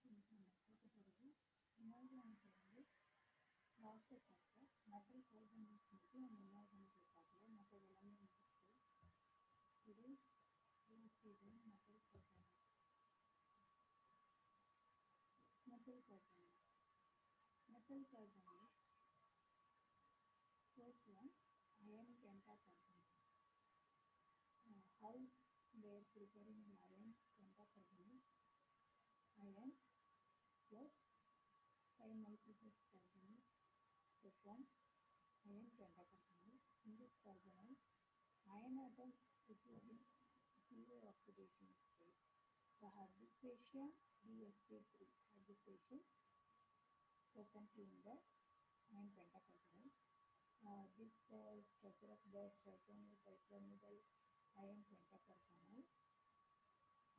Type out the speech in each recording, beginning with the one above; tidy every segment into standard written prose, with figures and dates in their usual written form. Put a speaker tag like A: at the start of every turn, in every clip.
A: Inorganic last chapter metal carbon is and inorganic பார்க்கல மற்ற எல்லாமே முடிச்சிட்டு today we will see the metal carbon metal carbon metal carbon first one iron pentacarbon how they are preparing the iron pentacarbon is iron plus 5 molecules of carbon to form iron pentacarbon. In this carbonyl, iron atom which is in zero oxidation state. The hybridization DsP3 hybridization present in the iron pentacarbonyls. This structure of the trigonal bipyramidal iron pentacarbonyl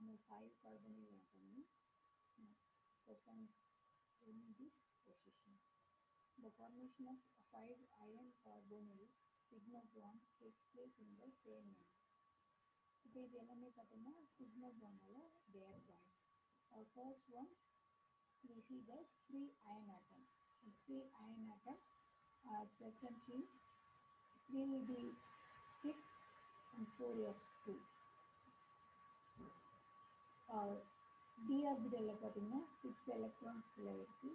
A: and 5 carbonyl atom present in these positions. The formation of 5 iron carbonyl sigma bond takes place in the same manner. இப்போ இது எல்லாமே பார்த்தோம்னா sigma bond they are joined. First one we see the free iron atom. The free iron atom present in 3d6 and 4s2. D orbital பார்த்தீங்கன்னா 6 electrons இருக்கு,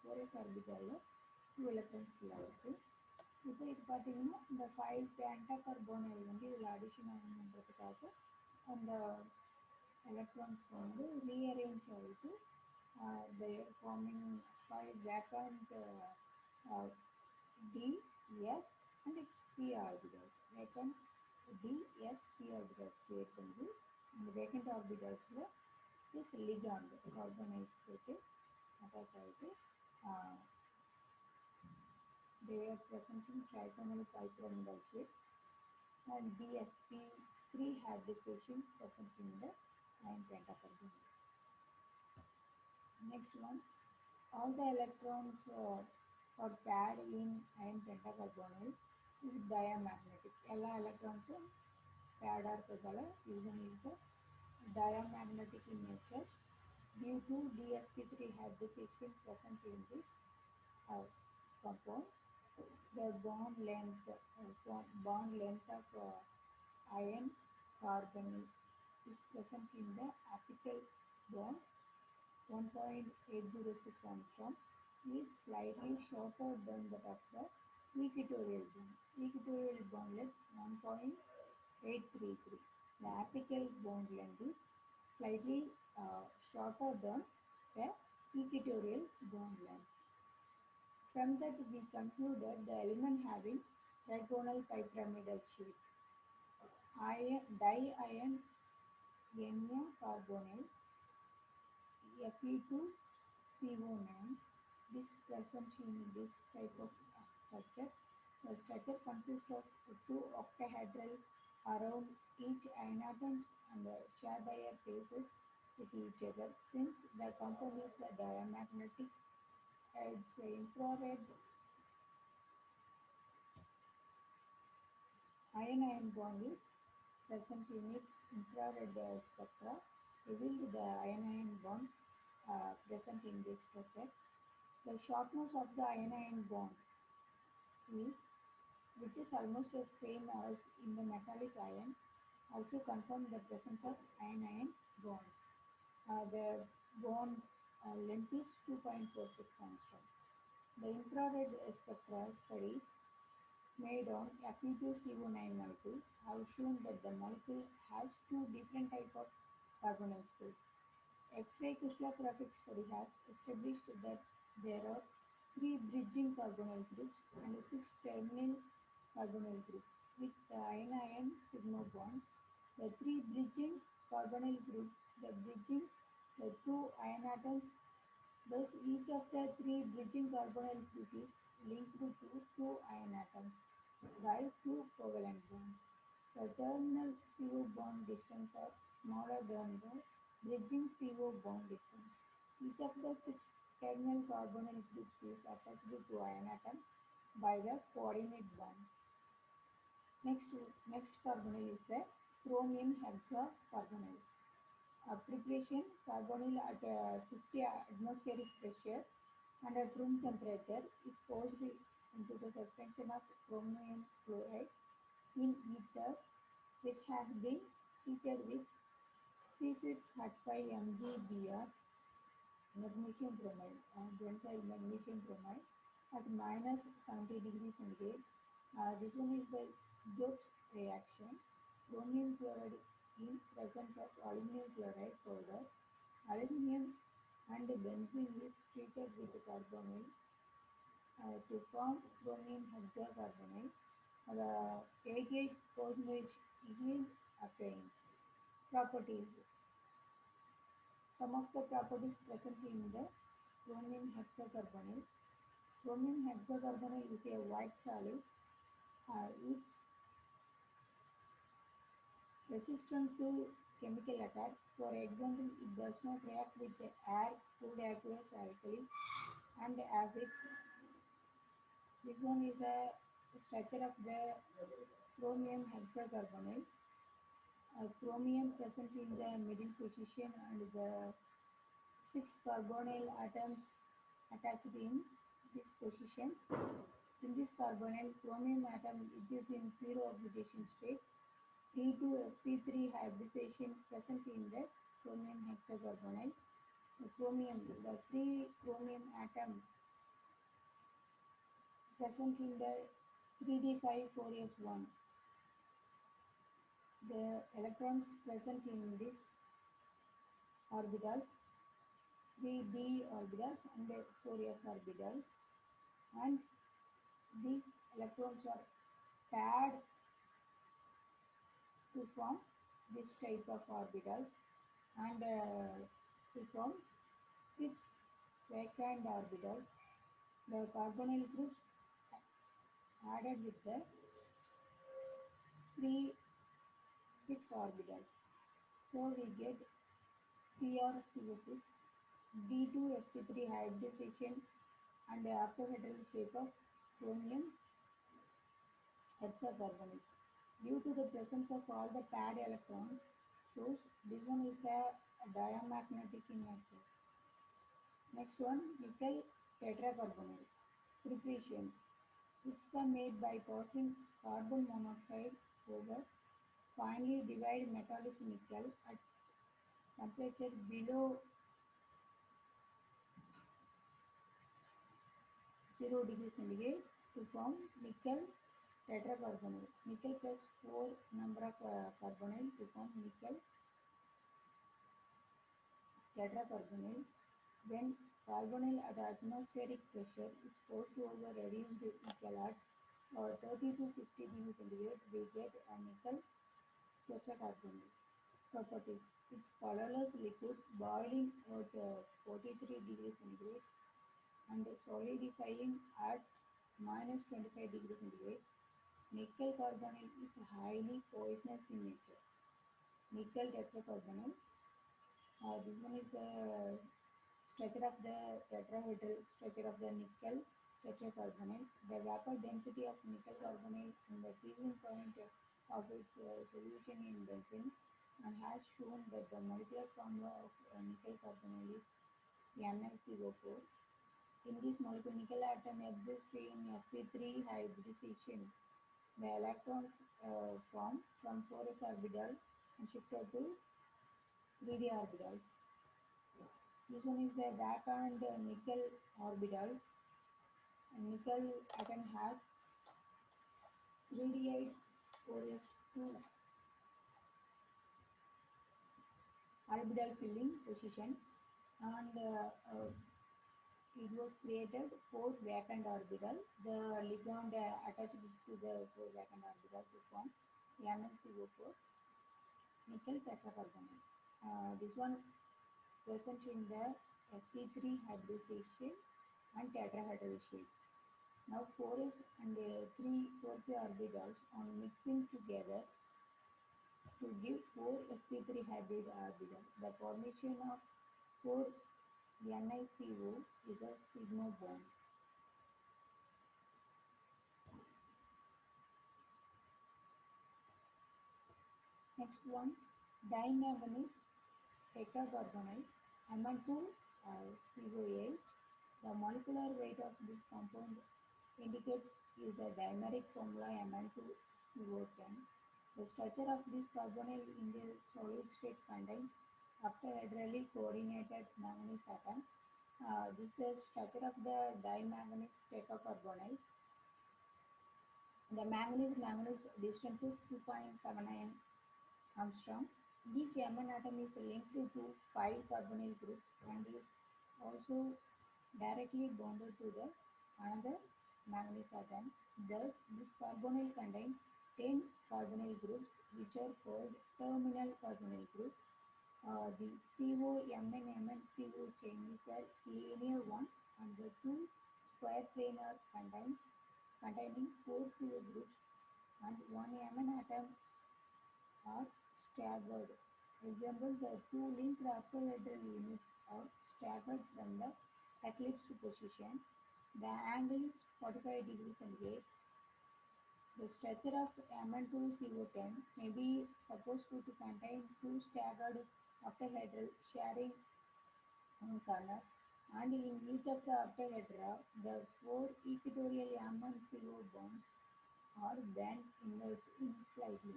A: 4s orbital 2 electrons இருக்கு. இப்போ இது பார்த்தீங்கன்னா இந்த 5 pentacarbonyl வந்து இதில் அடிஷன் ஆகணுன்றதுக்காக அந்த electrons வந்து rearrange ஆகிட்டு they are forming 5 vacant D, S and P orbitals. Vacant D, S, P orbitals create பண்ணி இந்த vacant orbitals this ligand carbonyls போட்டு attach ஆகிட்டு they are present in trigonal bipyramidal shape and DsP3 hybridization present in the iron pentacarbonyl. Next one, all the electrons are paired in iron pentacarbonyl is diamagnetic. All electrons paired are diamagnetic in nature due to DsP3 hybridization present in this compound. The bond length of iron carbonyl is present in the apical bond 1.806 angstrom is slightly shorter than that of the equatorial bond. Equatorial bond length 1.833. The apical bond length is slightly shorter than the equatorial bond length. From that we concluded the element having trigonal bipyramidal shape. Diiron Na carbonyl Fe2CO9 is present in this type of structure. The structure consists of 2 octahedral around each iron atoms and share their faces with each other. Since the compound is the diamagnetic, its infrared iron-iron bond is present in its infrared spectra, revealed the iron-iron bond present in this structure. The shortness of the iron-iron bond is, which is almost the same as in the metallic iron, also confirm the presence of iron-iron bond. The bond length is 2.46 angstrom. The infrared spectra studies made on Fe2CO9 molecule have shown that the molecule has 2 different types of carbonyl space. X-ray crystallographic study has established that there are 3 bridging carbonyl groups and 6 terminal carbonyl groups with the iron-iron sigma bond. The 3 bridging carbonyl groups, the bridging the 2 iron atoms. Thus, each of the 3 bridging carbonyl groups is linked to 2 iron atoms by 2 covalent bonds. The terminal CO bond distance are smaller than the bridging CO bond distance. Each of the 6 terminal carbonyl groups is attached to iron atoms by the coordinate bond. Next carbonyl is the chromium hexacarbonyl. Preparation: carbonyl at 50 atmospheric pressure and at room temperature is forced into the suspension of chromium chloride in ether, which has been treated with C6H5MgBr magnesium bromide, benzyl magnesium bromide at minus 70 degrees centigrade. This one is the Gibbs reaction. Chromium chloride in presence of aluminum chloride powder. Aluminum and benzene is treated with carbonyl to form chromium hexacarbonate. The 88% yield attained. Properties. Some of the properties present in the chromium hexacarbonate. Chromium hexacarbonate is a white solid. It's resistant to chemical attack. For example, it does not react with the air, food, aqueous, alkalis, and acids. This one is the structure of the chromium hexacarbonate. Chromium present in the middle position and the six carbonyl atoms attached in these positions. In this carbonyl, chromium atom which is in zero oxidation state. D2sp3 hybridization present in the chromium hexacarbonate. The free chromium atom present in the 3d5-4s1. The electrons present in these orbitals, 3d orbitals and 4s orbital, and these electrons are paired to form this type of orbitals and to form six vacant orbitals. The carbonyl groups added with the free six orbitals. So we get CrCO6, D2sp3 hybridization and octahedral shape of chromium hexacarbonate. Due to the presence of all the paired electrons, shows this one is the diamagnetic in nature. Next one, nickel tetracarbonyl. Preparation. It's the made by passing carbon monoxide over finely divide metallic nickel at temperature below 0 degrees centigrade to form nickel tetracarbonyl. Nickel plus 4 number of carbonyl to form nickel tetracarbonyl. When carbonyl at atmospheric pressure is forced over reduced nickel at 30 to 50 degrees centigrade, we get a nickel tetracarbonyl. Properties. It's colorless liquid boiling at 43 degrees centigrade and solidifying at minus 25 degrees centigrade. Nickel carbonyl is highly poisonous in nature. Nickel tetracarbonyl. This one is the structure of the tetrahedral structure of the nickel tetracarbonyl. The vapor density of nickel carbonyl and the freezing point of its solution in benzene and has shown that the molecular formula of nickel carbonyl is NiCO4. In this molecule, nickel atom exists in sp3 hybridization. The electrons form from 4s orbital and shifted to 3d orbitals. This one is the vacant nickel orbital. And nickel atom has 3d8 4s2 orbital filling position and it was created 4 vacant orbital. The ligand attached to the 4 vacant orbital to form NiCO4 nickel tetracarbonyl. This one present in the sp3 hybridization and tetrahedral shape. Now 4s and 4p orbitals are mixing together to give 4 sp3 hybrid orbitals. The formation of 4 NiCO is a sigma bond. Next one, dimanganese tetracarbonyl Mn2 CO8. The molecular weight of this compound indicates is a dimeric formula Mn2CO10. The structure of this carbonyl in the solid state contains octahedrally coordinated manganese atom. This is the structure of the dimanganese tetracarbonyls. The manganese distance is 2.79 Armstrong. Each Mn atom is linked to 5 carbonyl groups and is also directly bonded to the another manganese atom. Thus, this carbonyl contains 10 carbonyl groups which are called terminal carbonyl groups. The CO-MnMnCO chain is a linear one and the two square planar containing 4 CO groups and one Mn atom are staggered. Example, the two linked octahedral units are staggered from the eclipse position. The angle is 45 degrees centigrade. The structure of Mn2CO10 may be supposed to contain two staggered octahedral sharing one corner, and in each of the octahedra, the four equatorial Mn CO bonds are bent inwards in slightly.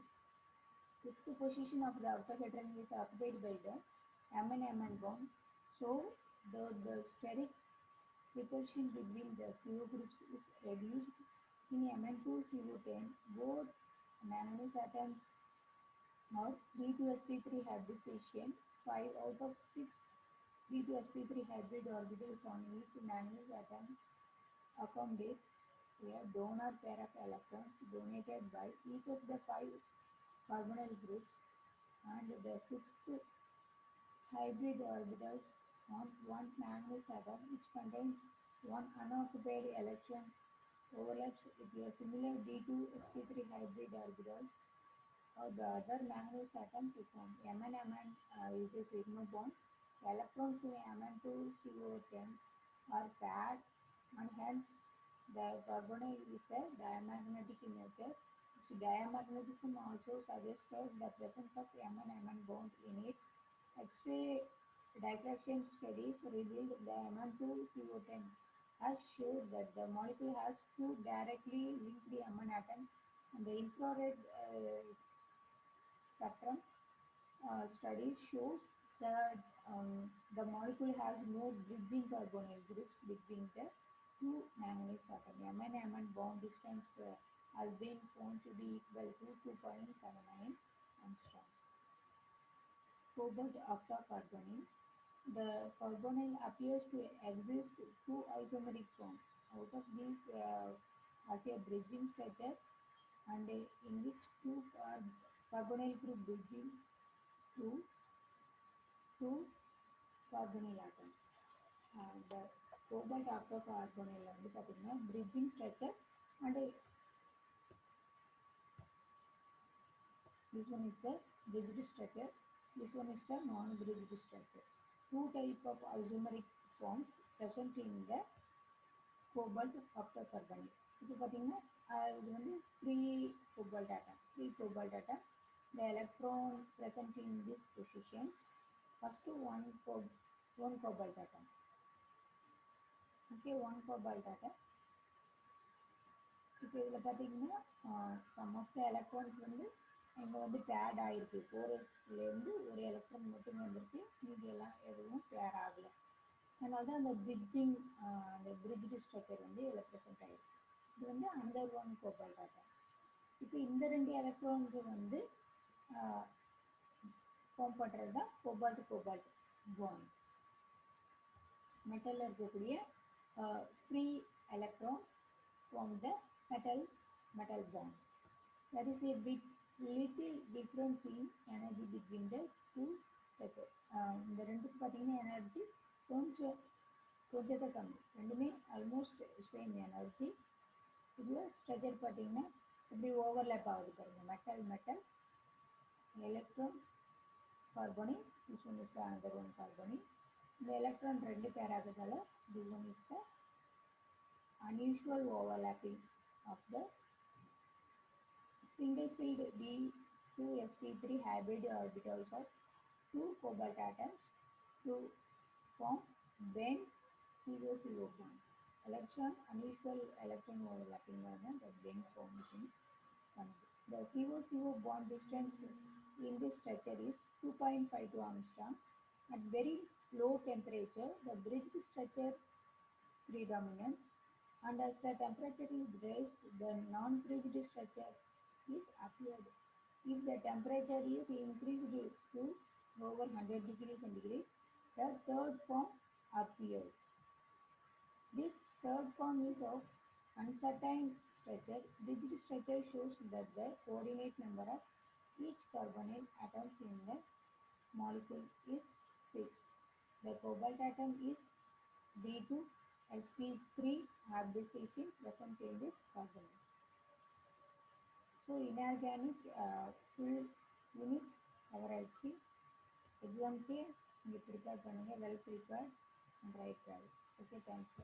A: Sixth position of the octahedron is occupied by the Mn bond. So the steric repulsion between the CO groups is reduced. In Mn2CO10, both manganese atoms are 3 to sp3 hybridization. 5 out of 6 3 to sp3 hybrid orbitals on each manganese atom accommodate a donor pair of electrons donated by each of the 5 carbonyl groups, and the sixth hybrid orbitals on one manganese atom which contains one unoccupied electron overlaps with a similar D2 sp3 hybrid orbitals or the other manganese atom to form Mn is a sigma bond. The electrons in Mn2CO10 are paired and hence the carbonyl is a diamagnetic in nature. This diamagnetism also suggests the presence of Mn bond in it. X-ray diffraction studies revealed the Mn2CO10 has showed that the molecule has two directly linked Mn atoms, and the infrared spectrum studies shows that the molecule has no bridging carbonyl groups between the two manganese atoms. Mn bond distance has been found to be equal to 2.79 Armstrong. Cobalt octacarbonyl. The carbonyl appears to exist two isomeric forms. Out of these, has a bridging structure and in which two carbonyl group bridging to two carbonyl atoms. The cobalt octacarbonyl வந்து பார்த்தீங்கன்னா bridging structure and this one is the bridged structure. This one is the non-bridged structure. Two types of isomeric forms present in the cobalt octacarbonyl. இப்போ பார்த்தீங்கன்னா இது வந்து free cobalt atom. The electron present in these positions. First one cobalt atom. Okay, one cobalt atom. இப்போ இதில் பார்த்தீங்கன்னா some of the electrons வந்து இங்கே வந்து பேட் ஆகிருக்கு. 4sலேருந்து ஒரு எலக்ட்ரான் மட்டும் வந்திருக்கு, மீதி எல்லாம் எதுவும் பேர் ஆகலை. அதனால தான் அந்த பிரிட்ஜ் ஸ்ட்ரக்சர் வந்து இதில் ப்ரெசென்ட் ஆகிருக்கு. இது வந்து அண்டர் ஒன் கோபால்ட் ஆட்டம். இப்போ இந்த ரெண்டு எலக்ட்ரான்ஸ் வந்து ஃபார்ம் பண்ணுறது தான் கோபால்ட் பாண்ட். மெட்டலில் இருக்கக்கூடிய free electrons form the metal bond. There is a little difference in energy between the two structures. இந்த ரெண்டுக்கு பார்த்தீங்கன்னா எனர்ஜி கொஞ்சத்தை கம்மி, ரெண்டுமே ஆல்மோஸ்ட் சேம் எனர்ஜி. இதில் ஸ்ட்ரக்சர் பார்த்தீங்கன்னா இப்படி ஓவர்லேப் ஆகுது பாருங்க. மெட்டல் எலக்ட்ரான்ஸ் கார்பனி, this one is the another one carbony. இந்த எலக்ட்ரான் ரெண்டு பேர் ஆகுறதால this one is the unusual overlapping of the single filled D2sp3 hybrid orbitals are two cobalt atoms to form bent CO bond. Unusual electron overlapping the bend formation. The CO bond distance in this structure is 2.52 Armstrong. At very low temperature, the bridged structure predominates, and as the temperature is raised, the non-bridged structure is appeared. If the temperature is increased to over 100 degrees centigrade, the third form appears. This third form is of uncertain structure. Bridged structure shows that the coordinate number of each carbonyl atoms in the molecule is 6. The cobalt atom is B2 sp3 hybridization present in this carbonyl. So inorganic full units cover ஆயிடுச்சு. எக்ஸாம்க்கு நீங்கள் prepare பண்ணுங்கள், well prepared and right. Okay, thank you.